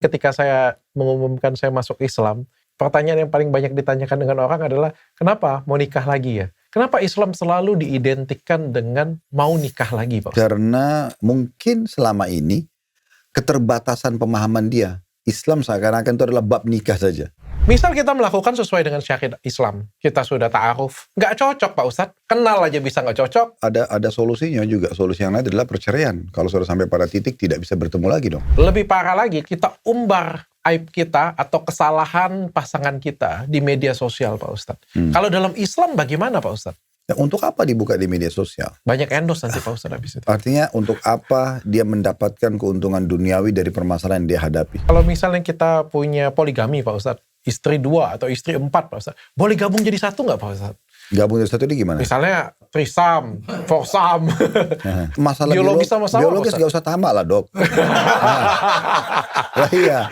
Ketika saya mengumumkan saya masuk Islam, pertanyaan yang paling banyak ditanyakan dengan orang adalah, kenapa mau nikah lagi ya? Kenapa Islam selalu diidentikan dengan mau nikah lagi, Pak Ustaz? Karena mungkin selama ini keterbatasan pemahaman dia. Islam seakan-akan itu adalah bab nikah saja. Misal kita melakukan sesuai dengan syariat Islam, kita sudah ta'aruf, nggak cocok Pak Ustadz, kenal aja bisa nggak cocok. Ada solusinya juga, solusi yang lain adalah perceraian. Kalau sudah sampai pada titik tidak bisa bertemu lagi dong. Lebih parah lagi, kita umbar aib kita atau kesalahan pasangan kita di media sosial Pak Ustadz. Kalau dalam Islam bagaimana Pak Ustadz? Ya, untuk apa dibuka di media sosial? Banyak endorse nanti Pak Ustadz habis itu. Artinya untuk apa dia mendapatkan keuntungan duniawi dari permasalahan yang dia hadapi? Kalau misalnya kita punya poligami Pak Ustadz, istri 2 atau istri 4 Pak Ustadz, boleh gabung jadi satu nggak Pak Ustadz? Gabung dari satu ini gimana? Misalnya trisam, foursam. Masalah biologis sama sama biologis gak usah tamak lah dok. Lah iya.